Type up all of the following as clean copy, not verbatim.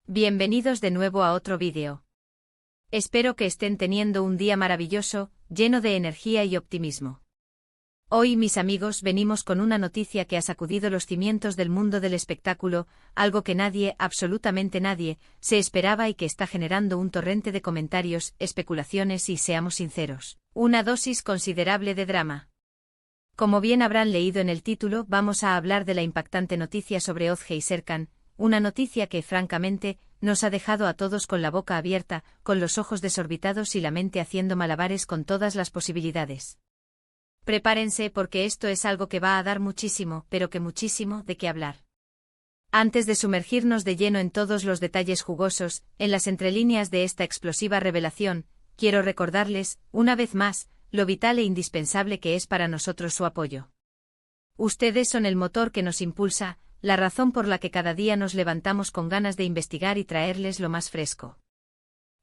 Bienvenidos de nuevo a otro vídeo. Espero que estén teniendo un día maravilloso, lleno de energía y optimismo. Hoy, mis amigos, venimos con una noticia que ha sacudido los cimientos del mundo del espectáculo, algo que nadie, absolutamente nadie, se esperaba y que está generando un torrente de comentarios, especulaciones y, seamos sinceros, una dosis considerable de drama. Como bien habrán leído en el título, vamos a hablar de la impactante noticia sobre Ozge y Serkan, una noticia que, francamente, nos ha dejado a todos con la boca abierta, con los ojos desorbitados y la mente haciendo malabares con todas las posibilidades. Prepárense porque esto es algo que va a dar muchísimo, pero que muchísimo, de qué hablar. Antes de sumergirnos de lleno en todos los detalles jugosos, en las entrelíneas de esta explosiva revelación, quiero recordarles, una vez más, lo vital e indispensable que es para nosotros su apoyo. Ustedes son el motor que nos impulsa, la razón por la que cada día nos levantamos con ganas de investigar y traerles lo más fresco.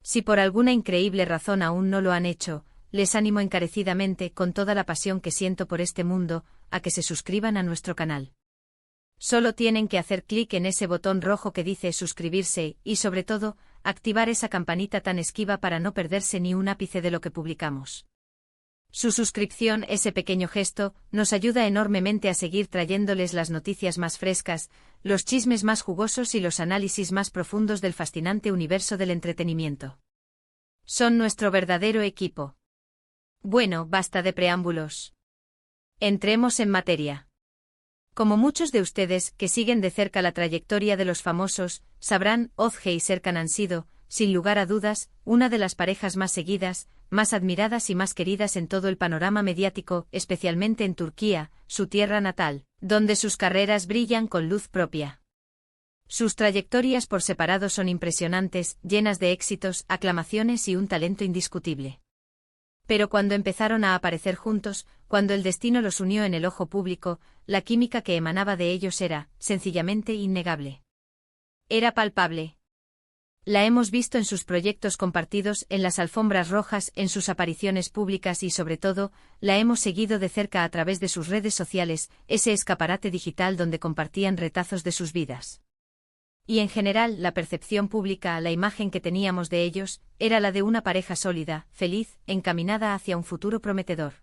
Si por alguna increíble razón aún no lo han hecho, les animo encarecidamente, con toda la pasión que siento por este mundo, a que se suscriban a nuestro canal. Solo tienen que hacer clic en ese botón rojo que dice suscribirse y, sobre todo, activar esa campanita tan esquiva para no perderse ni un ápice de lo que publicamos. Su suscripción, ese pequeño gesto, nos ayuda enormemente a seguir trayéndoles las noticias más frescas, los chismes más jugosos y los análisis más profundos del fascinante universo del entretenimiento. Son nuestro verdadero equipo. Bueno, basta de preámbulos. Entremos en materia. Como muchos de ustedes, que siguen de cerca la trayectoria de los famosos, sabrán, Ozge y Serkan han sido, sin lugar a dudas, una de las parejas más seguidas, más admiradas y más queridas en todo el panorama mediático, especialmente en Turquía, su tierra natal, donde sus carreras brillan con luz propia. Sus trayectorias por separado son impresionantes, llenas de éxitos, aclamaciones y un talento indiscutible. Pero cuando empezaron a aparecer juntos, cuando el destino los unió en el ojo público, la química que emanaba de ellos era, sencillamente, innegable. Era palpable. La hemos visto en sus proyectos compartidos, en las alfombras rojas, en sus apariciones públicas y, sobre todo, la hemos seguido de cerca a través de sus redes sociales, ese escaparate digital donde compartían retazos de sus vidas. Y en general, la percepción pública, la imagen que teníamos de ellos, era la de una pareja sólida, feliz, encaminada hacia un futuro prometedor.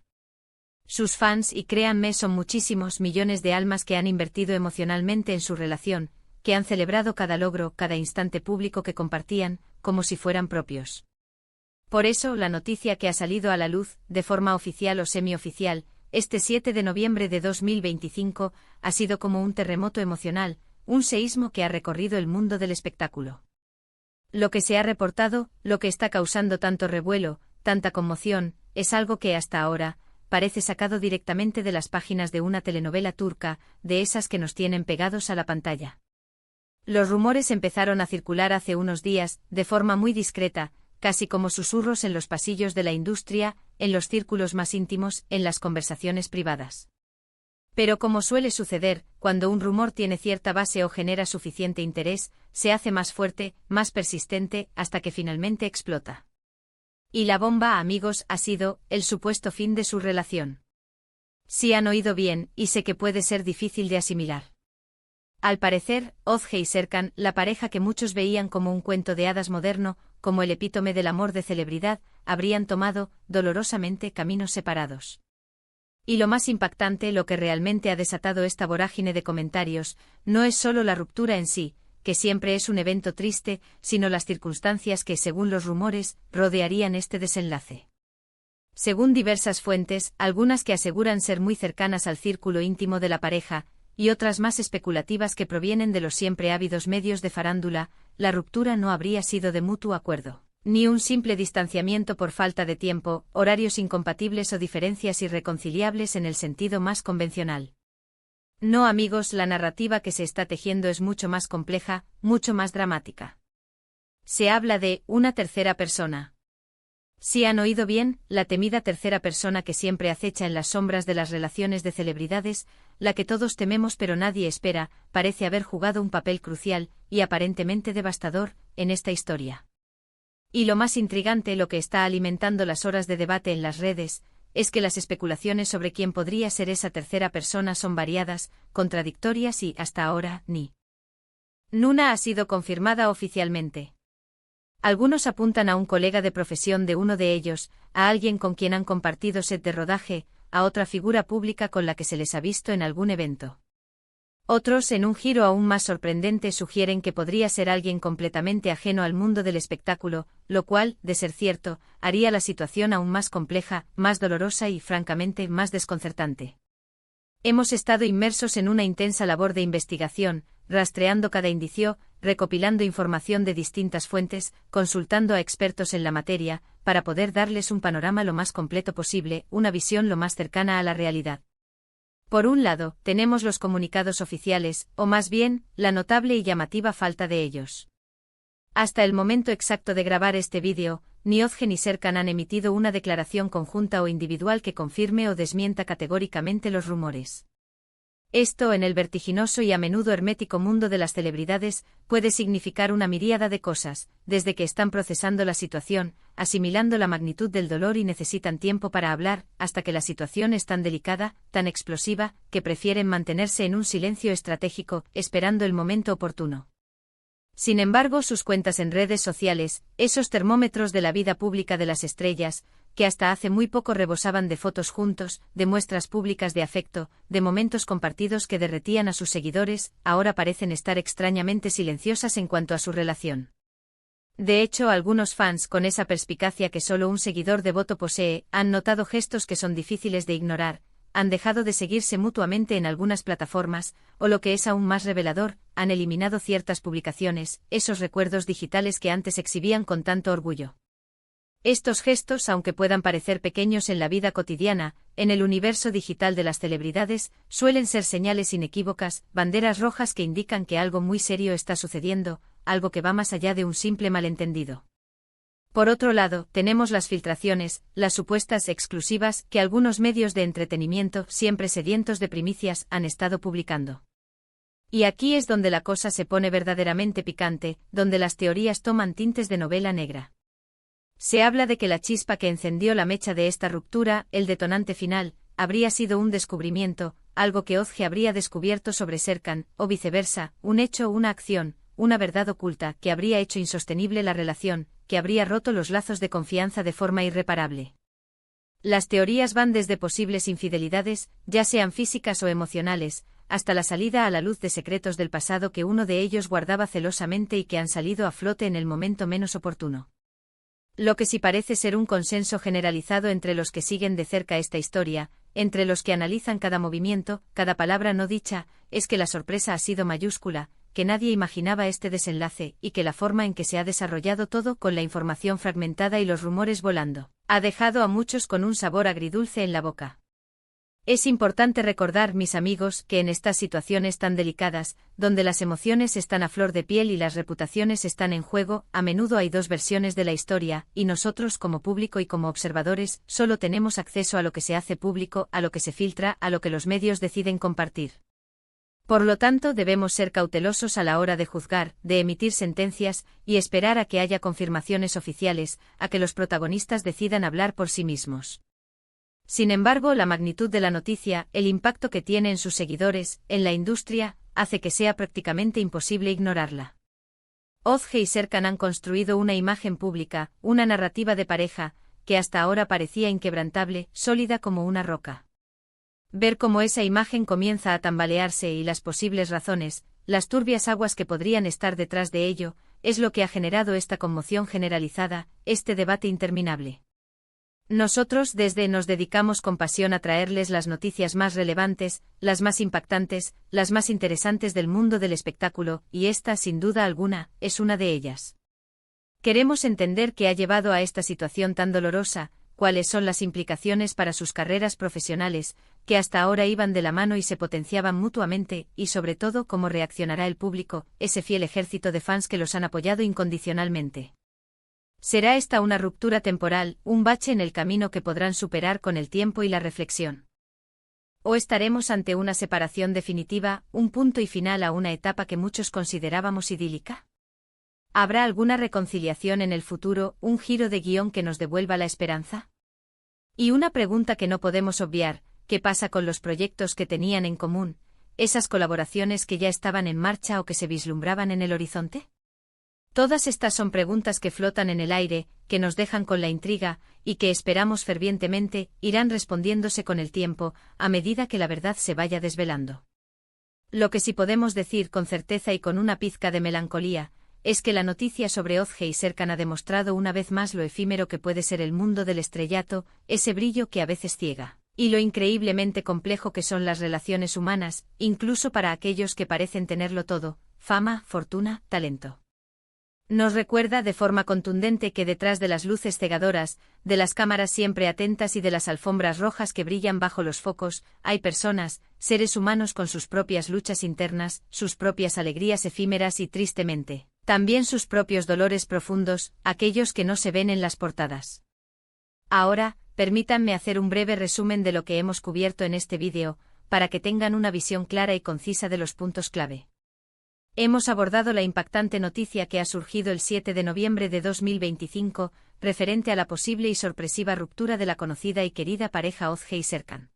Sus fans, y créanme, son muchísimos millones de almas que han invertido emocionalmente en su relación, que han celebrado cada logro, cada instante público que compartían, como si fueran propios. Por eso, la noticia que ha salido a la luz, de forma oficial o semioficial, este 7 de noviembre de 2025, ha sido como un terremoto emocional, un seísmo que ha recorrido el mundo del espectáculo. Lo que se ha reportado, lo que está causando tanto revuelo, tanta conmoción, es algo que hasta ahora parece sacado directamente de las páginas de una telenovela turca, de esas que nos tienen pegados a la pantalla. Los rumores empezaron a circular hace unos días, de forma muy discreta, casi como susurros en los pasillos de la industria, en los círculos más íntimos, en las conversaciones privadas. Pero como suele suceder, cuando un rumor tiene cierta base o genera suficiente interés, se hace más fuerte, más persistente, hasta que finalmente explota. Y la bomba, amigos, ha sido el supuesto fin de su relación. Sí han oído bien, y sé que puede ser difícil de asimilar. Al parecer, Ozge y Serkan, la pareja que muchos veían como un cuento de hadas moderno, como el epítome del amor de celebridad, habrían tomado, dolorosamente, caminos separados. Y lo más impactante, lo que realmente ha desatado esta vorágine de comentarios, no es solo la ruptura en sí, que siempre es un evento triste, sino las circunstancias que, según los rumores, rodearían este desenlace. Según diversas fuentes, algunas que aseguran ser muy cercanas al círculo íntimo de la pareja, y otras más especulativas que provienen de los siempre ávidos medios de farándula, la ruptura no habría sido de mutuo acuerdo, ni un simple distanciamiento por falta de tiempo, horarios incompatibles o diferencias irreconciliables en el sentido más convencional. No, amigos, la narrativa que se está tejiendo es mucho más compleja, mucho más dramática. Se habla de una tercera persona. Si han oído bien, la temida tercera persona que siempre acecha en las sombras de las relaciones de celebridades, la que todos tememos pero nadie espera, parece haber jugado un papel crucial, y aparentemente devastador, en esta historia. Y lo más intrigante, lo que está alimentando las horas de debate en las redes, es que las especulaciones sobre quién podría ser esa tercera persona son variadas, contradictorias y, hasta ahora, ni Nuna ha sido confirmada oficialmente. Algunos apuntan a un colega de profesión de uno de ellos, a alguien con quien han compartido set de rodaje, a otra figura pública con la que se les ha visto en algún evento. Otros, en un giro aún más sorprendente, sugieren que podría ser alguien completamente ajeno al mundo del espectáculo, lo cual, de ser cierto, haría la situación aún más compleja, más dolorosa y, francamente, más desconcertante. Hemos estado inmersos en una intensa labor de investigación, rastreando cada indicio, recopilando información de distintas fuentes, consultando a expertos en la materia, para poder darles un panorama lo más completo posible, una visión lo más cercana a la realidad. Por un lado, tenemos los comunicados oficiales, o más bien, la notable y llamativa falta de ellos. Hasta el momento exacto de grabar este vídeo, ni Ozge ni Serkan han emitido una declaración conjunta o individual que confirme o desmienta categóricamente los rumores. Esto, en el vertiginoso y a menudo hermético mundo de las celebridades, puede significar una miríada de cosas, desde que están procesando la situación, asimilando la magnitud del dolor y necesitan tiempo para hablar, hasta que la situación es tan delicada, tan explosiva, que prefieren mantenerse en un silencio estratégico, esperando el momento oportuno. Sin embargo, sus cuentas en redes sociales, esos termómetros de la vida pública de las estrellas, que hasta hace muy poco rebosaban de fotos juntos, de muestras públicas de afecto, de momentos compartidos que derretían a sus seguidores, ahora parecen estar extrañamente silenciosas en cuanto a su relación. De hecho, algunos fans, con esa perspicacia que solo un seguidor devoto posee, han notado gestos que son difíciles de ignorar, han dejado de seguirse mutuamente en algunas plataformas, o lo que es aún más revelador, han eliminado ciertas publicaciones, esos recuerdos digitales que antes exhibían con tanto orgullo. Estos gestos, aunque puedan parecer pequeños en la vida cotidiana, en el universo digital de las celebridades, suelen ser señales inequívocas, banderas rojas que indican que algo muy serio está sucediendo, algo que va más allá de un simple malentendido. Por otro lado, tenemos las filtraciones, las supuestas exclusivas que algunos medios de entretenimiento, siempre sedientos de primicias, han estado publicando. Y aquí es donde la cosa se pone verdaderamente picante, donde las teorías toman tintes de novela negra. Se habla de que la chispa que encendió la mecha de esta ruptura, el detonante final, habría sido un descubrimiento, algo que Ozge habría descubierto sobre Serkan, o viceversa, un hecho o una acción, una verdad oculta que habría hecho insostenible la relación, que habría roto los lazos de confianza de forma irreparable. Las teorías van desde posibles infidelidades, ya sean físicas o emocionales, hasta la salida a la luz de secretos del pasado que uno de ellos guardaba celosamente y que han salido a flote en el momento menos oportuno. Lo que sí parece ser un consenso generalizado entre los que siguen de cerca esta historia, entre los que analizan cada movimiento, cada palabra no dicha, es que la sorpresa ha sido mayúscula, que nadie imaginaba este desenlace, y que la forma en que se ha desarrollado todo, con la información fragmentada y los rumores volando, ha dejado a muchos con un sabor agridulce en la boca. Es importante recordar, mis amigos, que en estas situaciones tan delicadas, donde las emociones están a flor de piel y las reputaciones están en juego, a menudo hay dos versiones de la historia, y nosotros como público y como observadores, solo tenemos acceso a lo que se hace público, a lo que se filtra, a lo que los medios deciden compartir. Por lo tanto, debemos ser cautelosos a la hora de juzgar, de emitir sentencias, y esperar a que haya confirmaciones oficiales, a que los protagonistas decidan hablar por sí mismos. Sin embargo, la magnitud de la noticia, el impacto que tiene en sus seguidores, en la industria, hace que sea prácticamente imposible ignorarla. Ozge y Serkan han construido una imagen pública, una narrativa de pareja, que hasta ahora parecía inquebrantable, sólida como una roca. Ver cómo esa imagen comienza a tambalearse y las posibles razones, las turbias aguas que podrían estar detrás de ello, es lo que ha generado esta conmoción generalizada, este debate interminable. Nosotros nos dedicamos con pasión a traerles las noticias más relevantes, las más impactantes, las más interesantes del mundo del espectáculo, y esta, sin duda alguna, es una de ellas. Queremos entender qué ha llevado a esta situación tan dolorosa, cuáles son las implicaciones para sus carreras profesionales, que hasta ahora iban de la mano y se potenciaban mutuamente, y sobre todo cómo reaccionará el público, ese fiel ejército de fans que los han apoyado incondicionalmente. ¿Será esta una ruptura temporal, un bache en el camino que podrán superar con el tiempo y la reflexión? ¿O estaremos ante una separación definitiva, un punto y final a una etapa que muchos considerábamos idílica? ¿Habrá alguna reconciliación en el futuro, un giro de guión que nos devuelva la esperanza? Y una pregunta que no podemos obviar, ¿qué pasa con los proyectos que tenían en común, esas colaboraciones que ya estaban en marcha o que se vislumbraban en el horizonte? Todas estas son preguntas que flotan en el aire, que nos dejan con la intriga, y que esperamos fervientemente irán respondiéndose con el tiempo, a medida que la verdad se vaya desvelando. Lo que sí podemos decir con certeza y con una pizca de melancolía, es que la noticia sobre Ozge Serkan ha demostrado una vez más lo efímero que puede ser el mundo del estrellato, ese brillo que a veces ciega, y lo increíblemente complejo que son las relaciones humanas, incluso para aquellos que parecen tenerlo todo: fama, fortuna, talento. Nos recuerda de forma contundente que detrás de las luces cegadoras, de las cámaras siempre atentas y de las alfombras rojas que brillan bajo los focos, hay personas, seres humanos con sus propias luchas internas, sus propias alegrías efímeras y tristemente, también sus propios dolores profundos, aquellos que no se ven en las portadas. Ahora, permítanme hacer un breve resumen de lo que hemos cubierto en este vídeo, para que tengan una visión clara y concisa de los puntos clave. Hemos abordado la impactante noticia que ha surgido el 7 de noviembre de 2025, referente a la posible y sorpresiva ruptura de la conocida y querida pareja Ozge Serkan.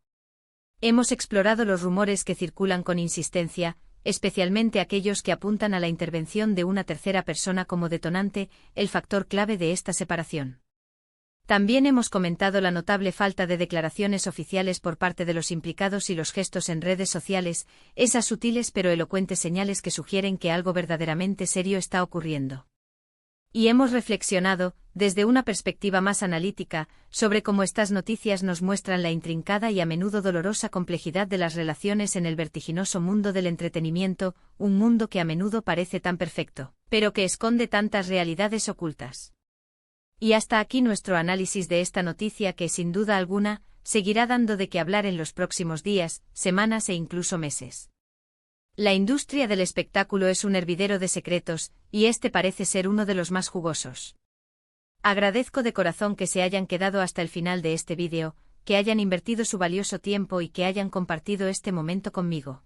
Hemos explorado los rumores que circulan con insistencia, especialmente aquellos que apuntan a la intervención de una tercera persona como detonante, el factor clave de esta separación. También hemos comentado la notable falta de declaraciones oficiales por parte de los implicados y los gestos en redes sociales, esas sutiles pero elocuentes señales que sugieren que algo verdaderamente serio está ocurriendo. Y hemos reflexionado, desde una perspectiva más analítica, sobre cómo estas noticias nos muestran la intrincada y a menudo dolorosa complejidad de las relaciones en el vertiginoso mundo del entretenimiento, un mundo que a menudo parece tan perfecto, pero que esconde tantas realidades ocultas. Y hasta aquí nuestro análisis de esta noticia que, sin duda alguna, seguirá dando de qué hablar en los próximos días, semanas e incluso meses. La industria del espectáculo es un hervidero de secretos, y este parece ser uno de los más jugosos. Agradezco de corazón que se hayan quedado hasta el final de este vídeo, que hayan invertido su valioso tiempo y que hayan compartido este momento conmigo.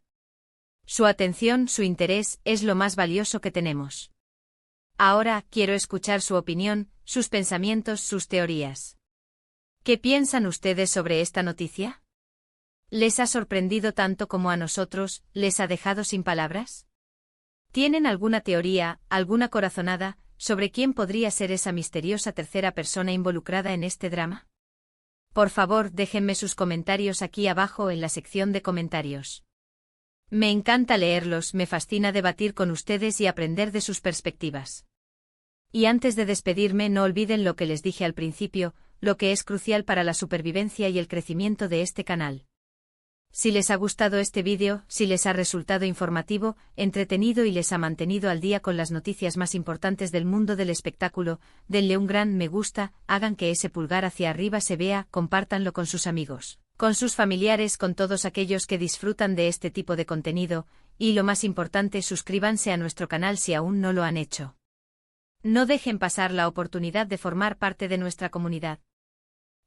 Su atención, su interés, es lo más valioso que tenemos. Ahora, quiero escuchar su opinión, sus pensamientos, sus teorías. ¿Qué piensan ustedes sobre esta noticia? ¿Les ha sorprendido tanto como a nosotros, les ha dejado sin palabras? ¿Tienen alguna teoría, alguna corazonada, sobre quién podría ser esa misteriosa tercera persona involucrada en este drama? Por favor, déjenme sus comentarios aquí abajo en la sección de comentarios. Me encanta leerlos, me fascina debatir con ustedes y aprender de sus perspectivas. Y antes de despedirme, no olviden lo que les dije al principio, lo que es crucial para la supervivencia y el crecimiento de este canal. Si les ha gustado este vídeo, si les ha resultado informativo, entretenido y les ha mantenido al día con las noticias más importantes del mundo del espectáculo, denle un gran me gusta, hagan que ese pulgar hacia arriba se vea, compártanlo con sus amigos, con sus familiares, con todos aquellos que disfrutan de este tipo de contenido, y lo más importante, suscríbanse a nuestro canal si aún no lo han hecho. No dejen pasar la oportunidad de formar parte de nuestra comunidad.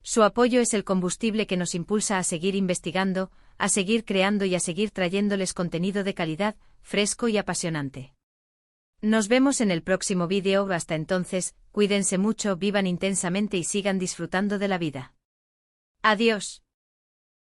Su apoyo es el combustible que nos impulsa a seguir investigando, a seguir creando y a seguir trayéndoles contenido de calidad, fresco y apasionante. Nos vemos en el próximo vídeo, hasta entonces, cuídense mucho, vivan intensamente y sigan disfrutando de la vida. Adiós.